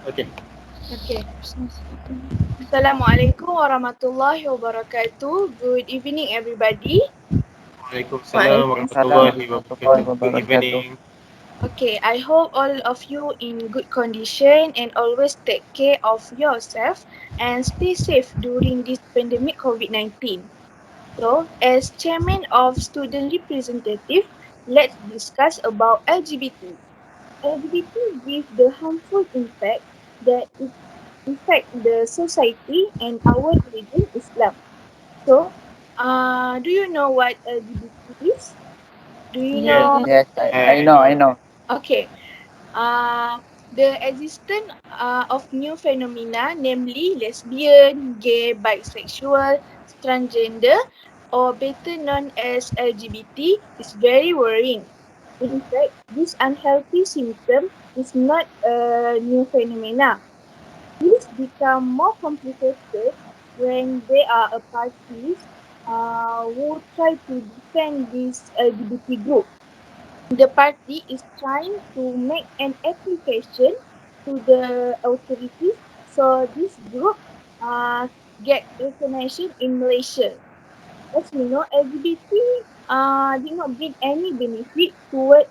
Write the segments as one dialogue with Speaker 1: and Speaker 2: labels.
Speaker 1: Okay.
Speaker 2: Okay. Assalamualaikum warahmatullahi wabarakatuh. Good evening, everybody.
Speaker 1: Waalaikumsalam
Speaker 3: Waalaikumsalam
Speaker 1: warahmatullahi
Speaker 3: warahmatullahi
Speaker 1: wabarakatuh. Good
Speaker 3: wabarakatuh.
Speaker 1: evening.
Speaker 2: Okay, I hope all of you in good condition and always take care of yourself and stay safe during this pandemic COVID-19. So, as chairman of student representative, let's discuss about LGBT. LGBT gives the harmful impact that it affect the society and our religion Islam. So, do you know what LGBT is? Do you
Speaker 1: Yes,
Speaker 2: know?
Speaker 3: Yes, I
Speaker 1: I
Speaker 3: know, I
Speaker 1: know.
Speaker 3: know.
Speaker 2: Okay. The existence of new phenomena, namely lesbian, gay, bisexual, transgender, or better known as LGBT, is very worrying. In fact, this unhealthy symptom is not a new phenomena. These become more complicated when there are a parties who try to defend this LGBT group. The party is trying to make an application to the authorities so this group uh, get recognition in Malaysia. As we know, LGBT did not bring any benefit toward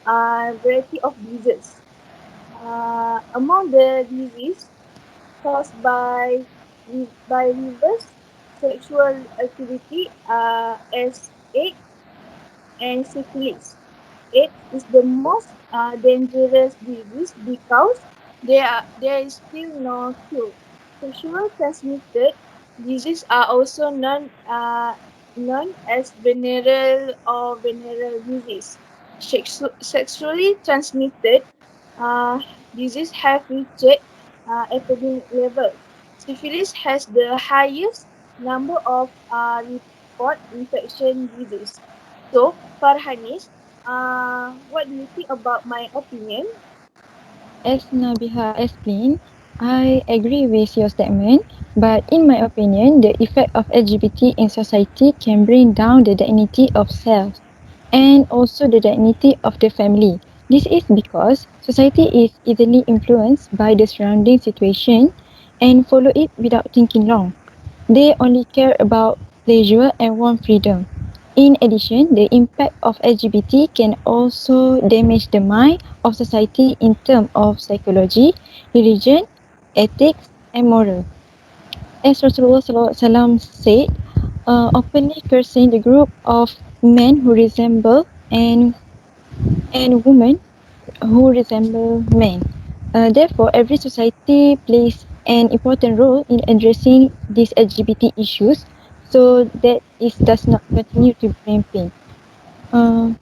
Speaker 2: variety of diseases. Among the disease caused by reverse sexual activity as AIDS and syphilis. AIDS is the most dangerous disease because there is still no cure. Sexual transmitted diseases are also known as venereal or venereal disease. Sexually transmitted uh, disease have reached epidemic level. Syphilis has the highest number of report infection disease. So, Farhanis, what do you think about my opinion?
Speaker 4: As Nabihah explained, I agree with your statement, but in my opinion, the effect of LGBT in society can bring down the dignity of self and also the dignity of the family. This is because society is easily influenced by the surrounding situation and follow it without thinking long. They only care about pleasure and want freedom. In addition, the impact of LGBT can also damage the mind of society in terms of psychology, religion, ethics, and moral. As Rasulullah SAW said, openly cursing the group of men who resemble and women who resemble men. Therefore, every society plays an important role in addressing these LGBT issues so that it does not continue to bring pain.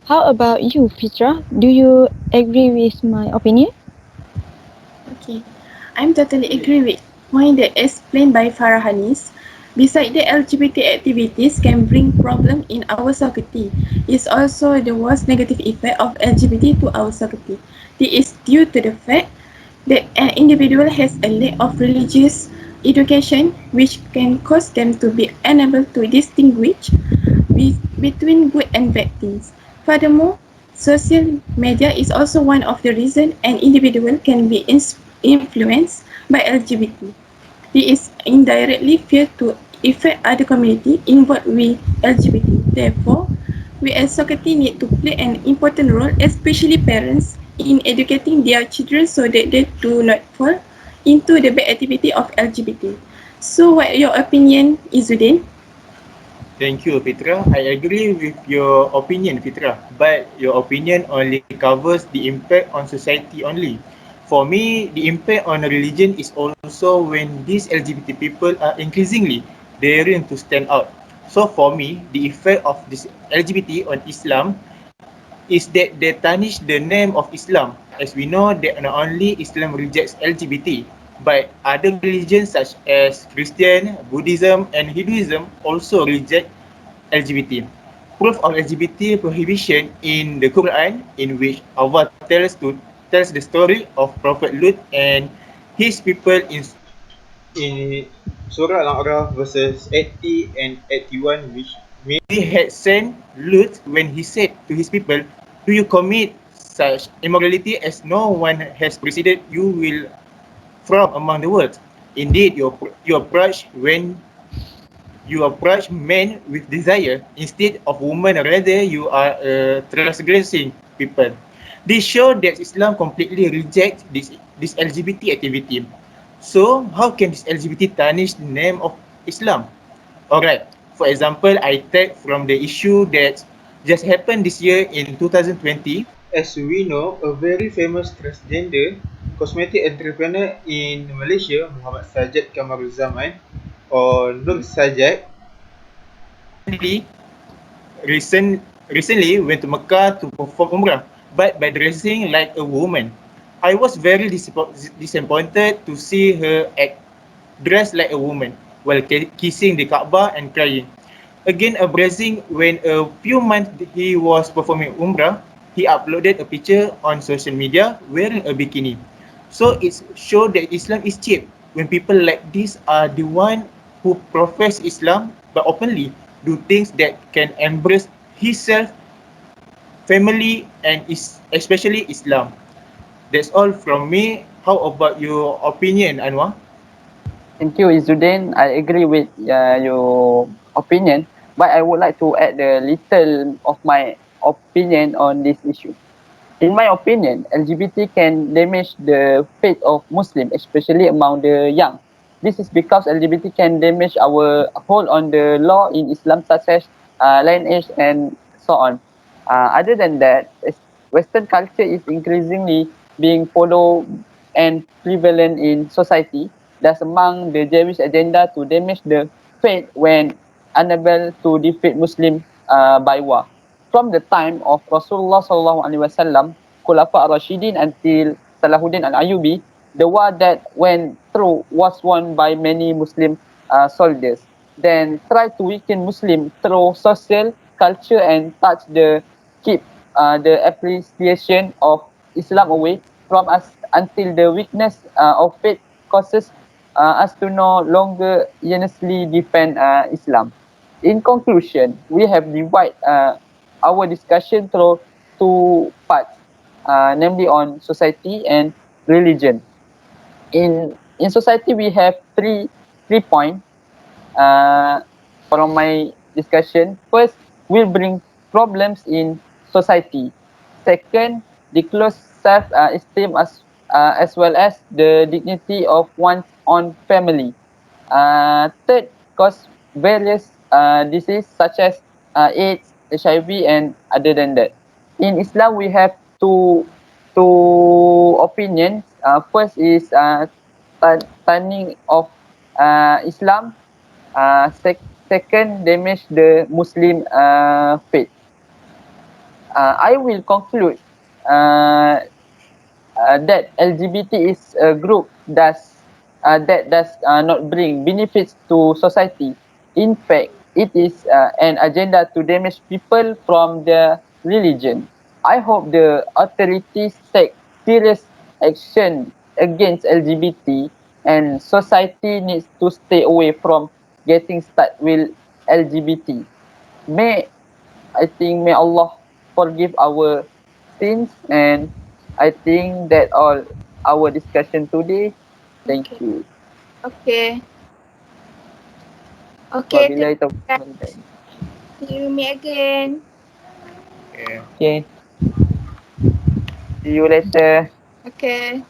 Speaker 4: How about you, Fitrah? Do you agree with my opinion?
Speaker 5: Okay, I'm totally agree with point that explained by Farahanis. Besides the LGBT activities can bring problem in our society, is also the worst negative effect of LGBT to our society. This is due to the fact that an individual has a lack of religious education which can cause them to be unable to distinguish between good and bad things. Furthermore, social media is also one of the reasons an individual can be influenced by LGBT. It is indirectly feared to affect other community involved with LGBT. Therefore, we as society need to play an important role, especially parents, in educating their children so that they do not fall into the bad activity of LGBT. So, what your opinion, Izzuddin?
Speaker 1: Thank you, Fitrah. I agree with your opinion, Fitrah. But your opinion only covers the impact on society only. For me, the impact on religion is also when these LGBT people are increasingly daring to stand out. So for me, the effect of this LGBT on Islam is that they tarnish the name of Islam. As we know that not only Islam rejects LGBT, but other religions such as Christian, Buddhism, and Hinduism also reject LGBT. Proof of LGBT prohibition in the Quran, in which Allah tells the story of Prophet Lut and his people in Surah Al-A'raf verses 80 and 81, which merely had sent Lut when he said to his people, "Do you commit such immorality as no one has preceded you will from among the world. Indeed, you approach when you approach men with desire instead of women, rather you are transgressing people. This show that Islam completely rejects this LGBT activity. So how can this LGBT tarnish the name of Islam? Alright, for example, I take from the issue that just happened this year in 2020. As we know, a very famous transgender cosmetic entrepreneur in Malaysia, Muhammad Sajid Kamarazman or Nur Sajid, recently recently went to Mecca to perform Umrah, but by dressing like a woman. I was very disappointed to see her act dressed like a woman while kissing the Kaaba and crying. Again, abrasing when a few months he was performing Umrah, he uploaded a picture on social media wearing a bikini. So it shows that Islam is cheap when people like this are the one who profess Islam but openly do things that can embrace himself, family, and especially Islam. That's all from me. How about your opinion, Anwar?
Speaker 3: Thank you, Izzuddin. I agree with your opinion, but I would like to add a little of my opinion on this issue. In my opinion, LGBT can damage the faith of Muslims, especially among the young. This is because LGBT can damage our hold on the law in Islam, such as lineage and so on. Other than that, Western culture is increasingly being followed and prevalent in society. That's among the Jewish agenda to damage the faith when unable to defeat Muslim by war. From the time of Rasulullah sallallahu alaihi wasallam, Khulafa ar-Rashidin until Salahuddin al-Ayyubi, the war that went through was won by many Muslim soldiers. Then try to weaken Muslim through social, culture, and touch the keep the appreciation of Islam away from us until the weakness of faith causes us to no longer earnestly defend Islam. In conclusion, we have divided our discussion through two parts, namely on society and religion. In society, we have three points from my discussion. First, will bring problems in society. Second, the close self-esteem as well as the dignity of one's own family. Third, cause various diseases such as AIDS, HIV, and other than that. In Islam, we have two opinions. First is turning of Islam. Second, damage the Muslim faith. I will conclude uh, that LGBT is a group that does not bring benefits to society. In fact, it is an agenda to damage people from their religion. I hope the authorities take serious action against LGBT, and society needs to stay away from getting started with LGBT. May may Allah forgive our sins, and I think that all our discussion today. Thank
Speaker 2: Okay.
Speaker 3: you.
Speaker 2: Okay. Okay,
Speaker 3: Wabillahi
Speaker 2: thank you,
Speaker 3: taufiq
Speaker 2: guys.
Speaker 3: wal hidayah.
Speaker 2: See you meet again.
Speaker 1: Yeah.
Speaker 3: Okay, see you later.
Speaker 2: Okay.